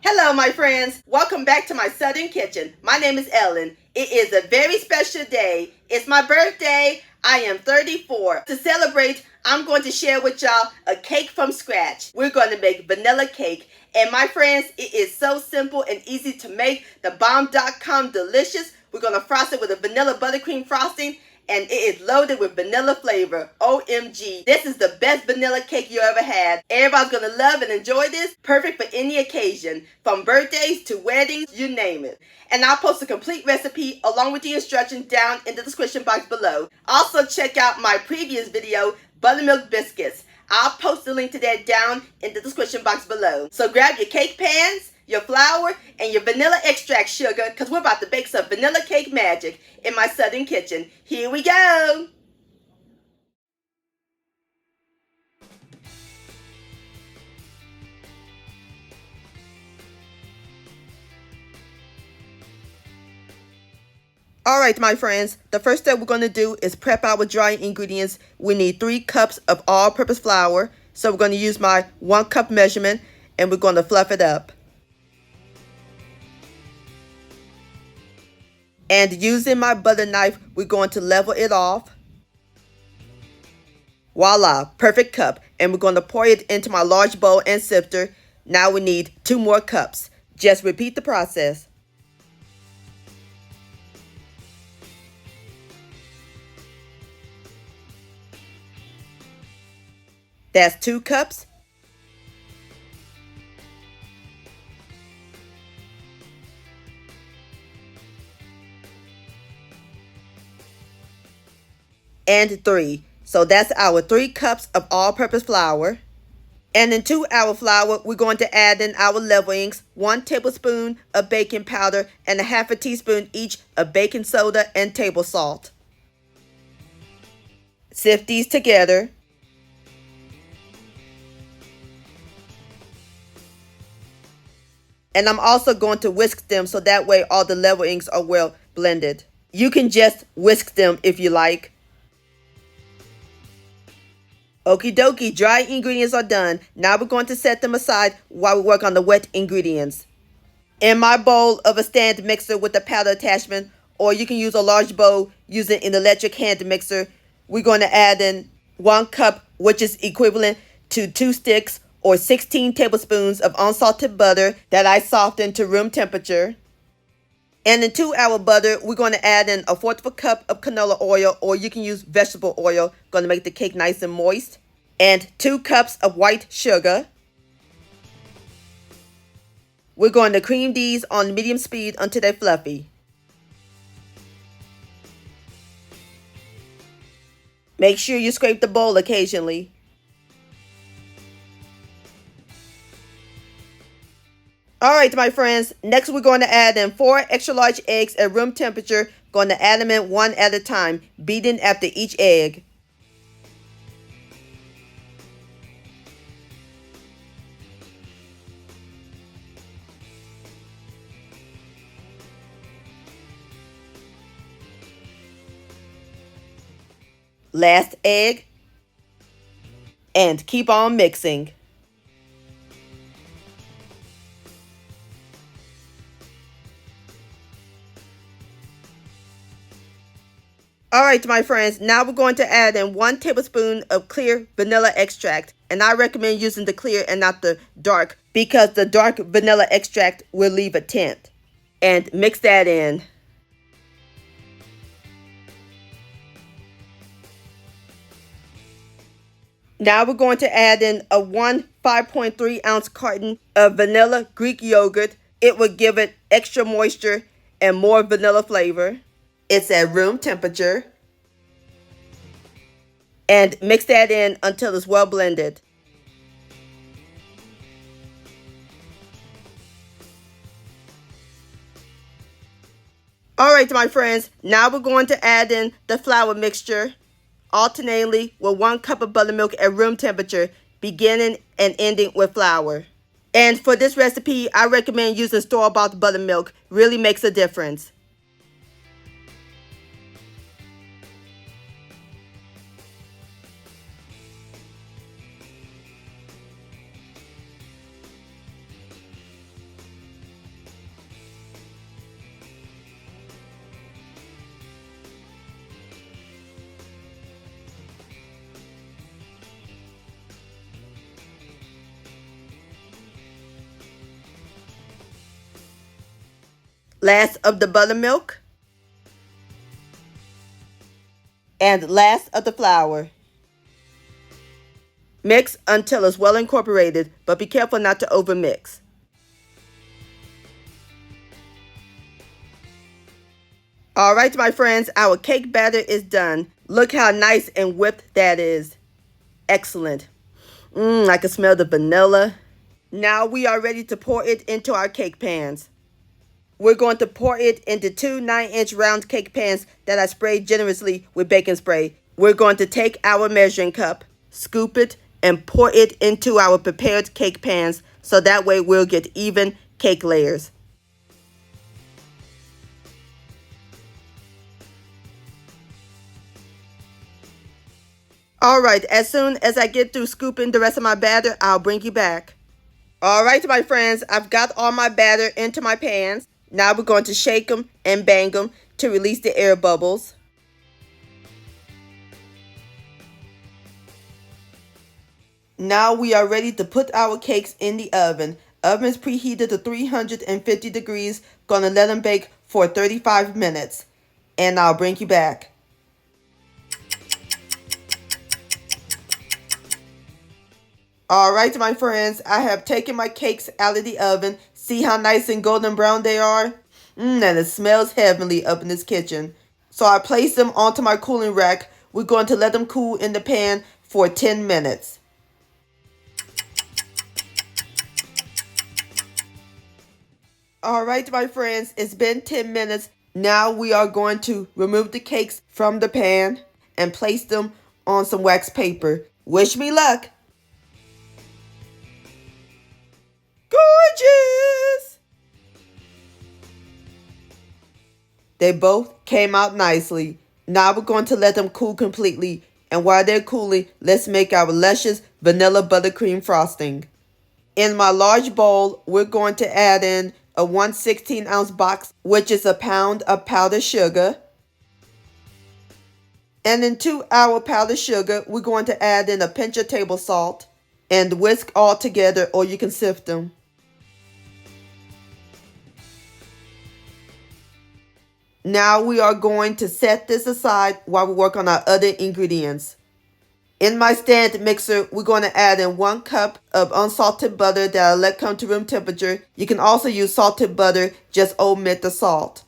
Hello, my friends. Welcome back to my Southern Kitchen. My name is Ellen. It is a very special day. It's my birthday. I am 34. To celebrate, I'm going to share with y'all a cake from scratch. We're going to make vanilla cake. And my friends, it is so simple and easy to make. The bomb.com delicious. We're going to frost it with a vanilla buttercream frosting. And it is loaded with vanilla flavor. OMG. This is the best vanilla cake you ever had. Everybody's gonna love and enjoy this. Perfect for any occasion. From birthdays to weddings, you name it. And I'll post a complete recipe along with the instructions down in the description box below. Also check out my previous video, buttermilk biscuits. I'll post the link to that down in the description box below. So grab your cake pans, your flour, and your vanilla extract sugar, because we're about to bake some vanilla cake magic in my Southern Kitchen. Here we go! Alright, my friends, the first step we're going to do is prep our dry ingredients. We need 3 cups of all-purpose flour. So we're going to use my 1 cup measurement, and we're going to fluff it up. And using my butter knife, we're going to level it off. Voila, perfect cup. And we're going to pour it into my large bowl and sifter. Now we need 2 more cups. Just repeat the process. That's 2 cups. And 3. So that's our 3 cups of all-purpose flour. And into our flour, we're going to add in our leavenings, 1 tablespoon of baking powder and a half a teaspoon each of baking soda and table salt. Sift these together. And I'm also going to whisk them so that way all the leavenings are well blended. You can just whisk them if you like. Okie dokie, dry ingredients are done. Now we're going to set them aside while we work on the wet ingredients. In my bowl of a stand mixer with a powder attachment, or you can use a large bowl using an electric hand mixer, we're going to add in 1 cup, which is equivalent to 2 sticks or 16 tablespoons of unsalted butter that I softened to room temperature. And into our butter, we're going to add in 1/4 of a cup of canola oil, or you can use vegetable oil. Going to make the cake nice and moist. And 2 cups of white sugar. We're going to cream these on medium speed until they're fluffy. Make sure you scrape the bowl occasionally. Alright, my friends, next we're going to add in 4 extra large eggs at room temperature. Going to add them in 1 at a time, beating after each egg. Last egg. And keep on mixing. Alright, my friends, now we're going to add in 1 tablespoon of clear vanilla extract. And I recommend using the clear and not the dark, because the dark vanilla extract will leave a tint. And mix that in. Now we're going to add in a 5.3 ounce carton of vanilla Greek yogurt. It will give it extra moisture and more vanilla flavor. It's at room temperature. And mix that in until it's well blended. Alright, my friends, now we're going to add in the flour mixture alternately with 1 cup of buttermilk at room temperature, beginning and ending with flour. And for this recipe, I recommend using store-bought buttermilk. Really makes a difference. last of the buttermilk, and last of the flour. Mix until it's well incorporated, but be careful not to overmix. Alright my friends, our cake batter is done. Look how nice and whipped that is. Excellent. I can smell the vanilla. Now we are ready to pour it into our cake pans. We're going to pour it into two 9-inch round cake pans that I sprayed generously with baking spray. We're going to take our measuring cup, scoop it, and pour it into our prepared cake pans so that way we'll get even cake layers. Alright, as soon as I get through scooping the rest of my batter, I'll bring you back. Alright my friends, I've got all my batter into my pans. Now we're going to shake them and bang them to release the air bubbles. Now we are ready to put our cakes in the oven. Oven is preheated to 350 degrees. Gonna let them bake for 35 minutes. And I'll bring you back. Alright my friends, I have taken my cakes out of the oven. See how nice and golden brown they are? And it smells heavenly up in this kitchen. So I placed them onto my cooling rack. We're going to let them cool in the pan for 10 minutes. Alright my friends, it's been 10 minutes. Now we are going to remove the cakes from the pan and place them on some wax paper. Wish me luck! Gorgeous! They both came out nicely. Now we're going to let them cool completely. And while they're cooling, let's make our luscious vanilla buttercream frosting. In my large bowl, we're going to add in a 1/16-ounce box, which is a pound of powdered sugar. And into our powdered sugar, we're going to add in a pinch of table salt and whisk all together, or you can sift them. Now we are going to set this aside while we work on our other ingredients. In my stand mixer, we're going to add in 1 cup of unsalted butter that I'll let come to room temperature. You can also use salted butter, just omit the salt.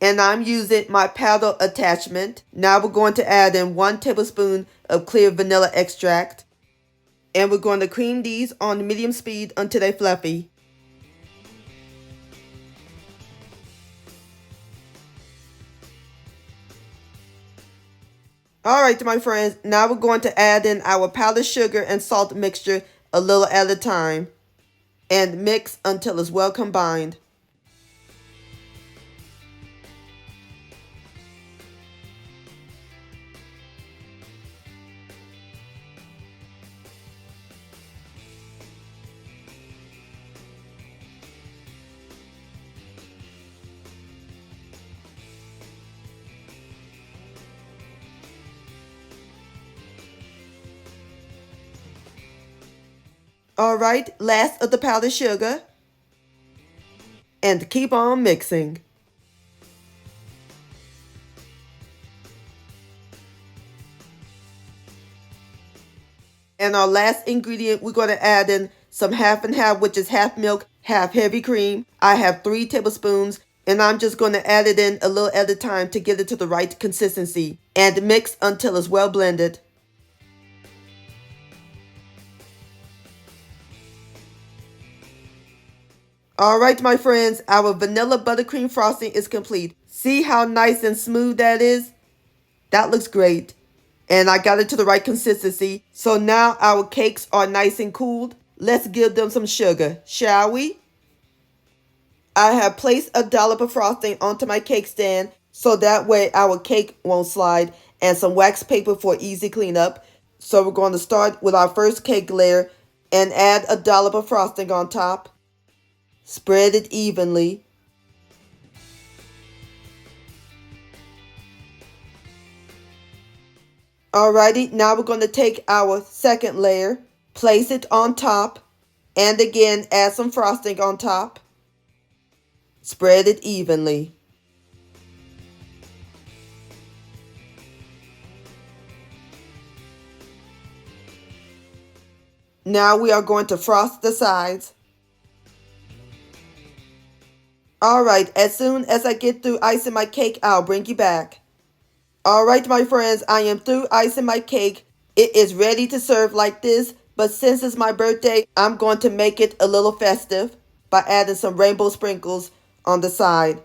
And I'm using my paddle attachment. Now we're going to add in 1 tablespoon of clear vanilla extract. And we're going to cream these on medium speed until they're fluffy. Alright my friends, now we're going to add in our powdered sugar and salt mixture a little at a time and mix until it's well combined. Alright, last of the powdered sugar. And keep on mixing. And our last ingredient, we're going to add in some half and half, which is half milk, half heavy cream. I have 3 tablespoons, and I'm just going to add it in a little at a time to get it to the right consistency. And mix until it's well blended. Alright my friends, our vanilla buttercream frosting is complete. See how nice and smooth that is? That looks great. And I got it to the right consistency. So now our cakes are nice and cooled. Let's give them some sugar, shall we? I have placed a dollop of frosting onto my cake stand so that way our cake won't slide, and some wax paper for easy cleanup. So we're going to start with our first cake layer and add a dollop of frosting on top. Spread it evenly. Alrighty, now we're going to take our second layer, place it on top, and again add some frosting on top. Spread it evenly. Now we are going to frost the sides. Alright, as soon as I get through icing my cake, I'll bring you back. Alright, my friends, I am through icing my cake. It is ready to serve like this, but since it's my birthday, I'm going to make it a little festive by adding some rainbow sprinkles on the side.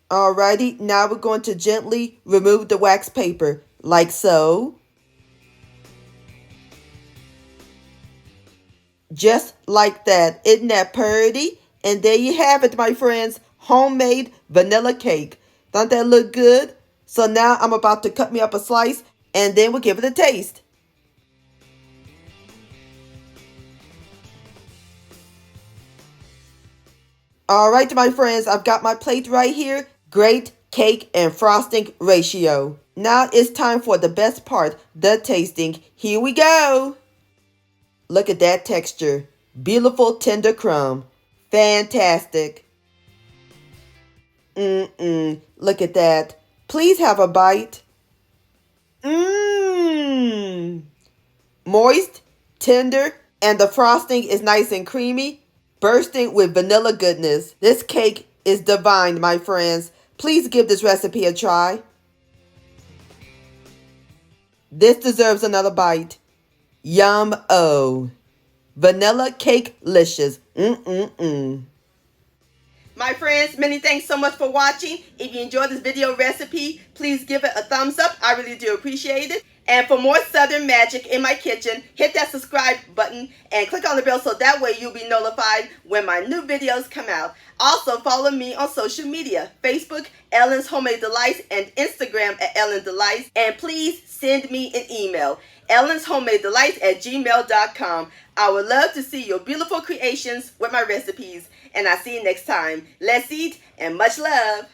Alrighty, now we're going to gently remove the wax paper, like so. Just like that. Isn't that pretty? And there you have it, my friends. Homemade vanilla cake. Don't that look good? So now I'm about to cut me up a slice and then we'll give it a taste. Alright, my friends, I've got my plate right here. Great cake and frosting ratio. Now it's time for the best part, the tasting. Here we go. Look at that texture. Beautiful tender crumb. Fantastic. Look at that. Please have a bite. Moist, tender, and the frosting is nice and creamy, bursting with vanilla goodness. This cake is divine, my friends. Please give this recipe a try. This deserves another bite. Yum-o. Vanilla cake-licious. My friends, many thanks so much for watching. If you enjoyed this video recipe, please give it a thumbs up. I really do appreciate it. And for more Southern magic in my kitchen, hit that subscribe button and click on the bell so that way you'll be notified when my new videos come out. Also, follow me on social media, Facebook, Ellen's Homemade Delights, and Instagram at Ellen Delights. And please send me an email, ellenshomemadedelights@gmail.com. I would love to see your beautiful creations with my recipes. And I'll see you next time. Let's eat and much love.